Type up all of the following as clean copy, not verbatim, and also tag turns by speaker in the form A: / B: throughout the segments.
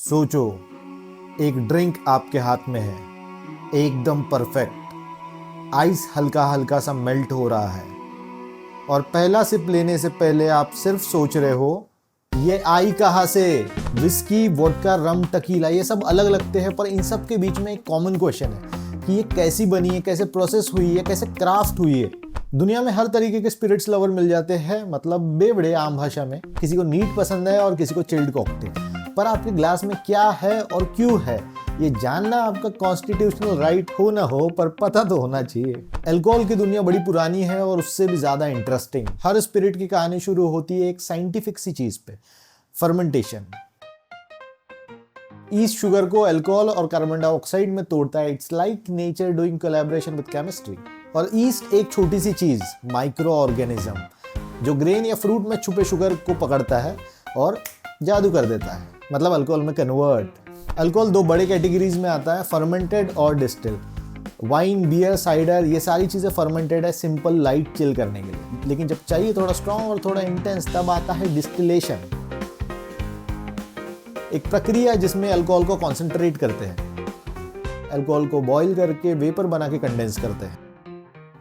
A: सोचो, एक ड्रिंक आपके हाथ में है, एकदम परफेक्ट। आइस हल्का हल्का सा मेल्ट हो रहा है और पहला सिप लेने से पहले आप सिर्फ सोच रहे हो ये आई कहाँ से। विस्की, वोडका, रम, टकीला ये सब अलग लगते हैं, पर इन सब के बीच में एक कॉमन क्वेश्चन है कि ये कैसी बनी है, कैसे प्रोसेस हुई है, कैसे क्राफ्ट हुई है। दुनिया में हर तरीके के स्पिरिट्स लवर मिल जाते हैं, मतलब बेवड़े आम भाषा में। किसी को नीट पसंद है और किसी को चिल्ड कॉकटेल। पर आपके ग्लास में क्या है और क्यों है, ये जानना आपका कॉन्स्टिट्यूशनल राइट हो ना हो, पर पता तो होना चाहिए। अल्कोहल की दुनिया बड़ी पुरानी है और उससे भी ज्यादा इंटरेस्टिंग। हर स्पिरिट की कहानी शुरू होती है एक साइंटिफिक सी चीज पे, फर्मेंटेशन। ईस्ट शुगर को अल्कोहल और कार्बन डाइऑक्साइड में तोड़ता है। It's like nature doing collaboration with chemistry. और ईस्ट एक छोटी सी चीज, माइक्रो ऑर्गेनिज्म, जो ग्रेन या फ्रूट में छुपे शुगर को पकड़ता है और जादू कर देता है, मतलब अल्कोहल में कन्वर्ट। अल्कोहल दो बड़े कैटेगरीज में आता है, फर्मेंटेड और डिस्टिल्ड। वाइन, बियर, साइडर ये सारी चीजें फर्मेंटेड है सिंपल लाइट चिल करने के लिए। लेकिन जब चाहिए थोड़ा स्ट्रॉन्ग और थोड़ा इंटेंस, तब आता है डिस्टिलेशन, एक प्रक्रिया जिसमें अल्कोहल को कॉन्सेंट्रेट करते हैं, अल्कोहल को बॉईल करके वेपर बना के कंडेंस करते हैं।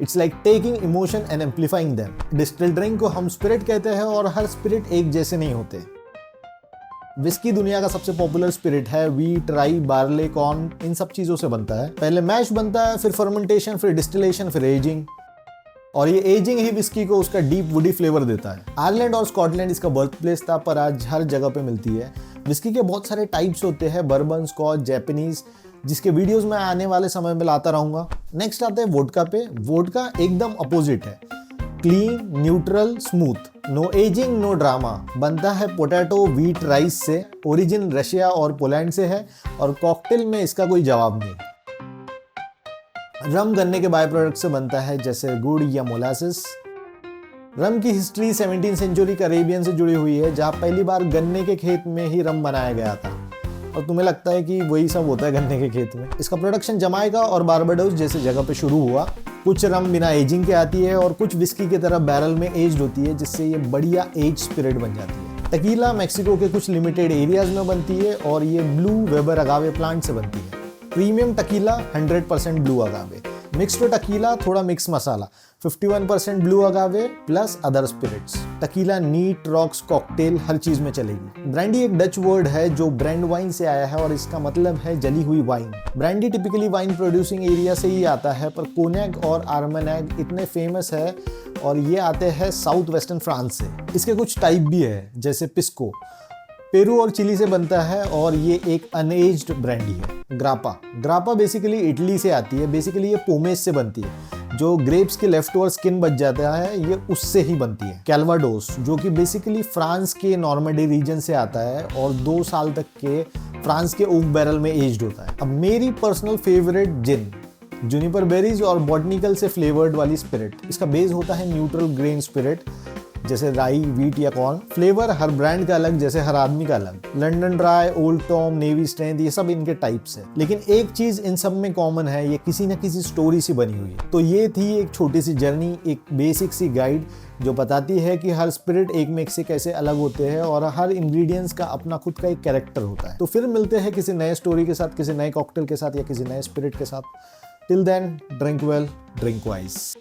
A: It's like taking emotion and amplifying them. Distilled drink को हम स्पिरिट कहते हैं और हर स्पिरिट एक जैसे नहीं होते। विस्की दुनिया का सबसे पॉपुलर स्पिरिट है। व्हीट, राई, बार्ले, कॉर्न इन सब चीजों से बनता है। पहले मैश बनता है, फिर फर्मेंटेशन, फिर डिस्टिलेशन, फिर एजिंग। और ये एजिंग ही विस्की को उसका डीप वुडी फ्लेवर देता है। आयरलैंड और स्कॉटलैंड इसका बर्थ प्लेस था, पर आज हर जगह पे मिलती है। विस्की के बहुत सारे टाइप्स होते हैं, बर्बन, स्कॉच, जैपनीज, जिसके वीडियोस मैं आने वाले समय में लाता रहूंगा। नेक्स्ट आते हैं वोडका पे। वोडका एकदम अपोजिट है, clean, neutral, smooth, no ageing, no drama. बनता है पोटैटो, व्हीट, राइस से। ओरिजिन रशिया और पोलैंड से है और कॉकटेल में इसका कोई जवाब नहीं। रम गन्ने के बाय प्रोडक्ट से बनता है, जैसे गुड़ या मोलासिस। रम की हिस्ट्री 17वीं सेंचुरी कैरेबियन से जुड़ी हुई है, जहां पहली बार गन्ने के खेत में ही रम बनाया गया था। और तुम्हें लगता है कि वही सब होता है गन्ने के खेत में। इसका प्रोडक्शन जमाइका और बारबाडोस जैसे जगह पे शुरू हुआ। कुछ रम बिना एजिंग के आती है और कुछ विस्की की तरह बैरल में एज्ड होती है, जिससे ये बढ़िया एज स्पिरिट बन जाती है। टकीला मैक्सिको के कुछ लिमिटेड एरियाज में बनती है और ये ब्लू वेबर अगावे प्लांट से बनती है। Premium tequila 100% blue agave. Mixed tequila थोड़ा मिक्स मसाला, 51% blue agave plus other spirits. Tequila neat, rocks, cocktail हर चीज में चलेगी। ब्रांडी एक डच वर्ड है जो ब्रांड वाइन से आया है और इसका मतलब है जली हुई wine. Brandy typically wine producing area से ही आता है, पर कोन्याक और आर्मेनेग इतने फेमस है और ये आते हैं साउथ वेस्टर्न फ्रांस से। इसके कुछ टाइप भी है, जैसे पिस्को पेरू और चिली से बनता है और ये एक अनएज्ड ब्रांडी है। ग्रापा बेसिकली इटली से आती है। बेसिकली ये पोमेस से बनती है, जो ग्रेप्स के लेफ्ट ओवर स्किन बच जाता है, ये उससे ही बनती है। कैल्वाडोस, जो कि बेसिकली फ्रांस के नॉर्मंडी रीजन से आता है और 2 साल तक के फ्रांस के ओक बैरल में एज्ड होता है। अब मेरी पर्सनल फेवरेट जिन, जूनिपर बेरीज और बॉटनिकल से फ्लेवर्ड वाली स्पिरिट। इसका बेस होता है न्यूट्रल ग्रेन स्पिरिट, जैसे राई, व्हीट या कॉर्न। फ्लेवर हर ब्रांड का अलग, जैसे हर आदमी का अलग। London dry, old Tom, navy strength ये सब इनके टाइप्स है। लेकिन एक चीज इन सब में कॉमन है, ये किसी न किसी स्टोरी से बनी हुई है। तो ये थी एक छोटी सी जर्नी, एक बेसिक सी गाइड जो बताती है कि हर स्पिरिट एक में से कैसे अलग होते हैं और हर इंग्रेडिएंट्स का अपना खुद का एक कैरेक्टर होता है। तो फिर मिलते हैं किसी नए स्टोरी के साथ, किसी नए कॉकटेल के साथ या किसी नए स्पिरिट के साथ। Till then, drink well, drink wise.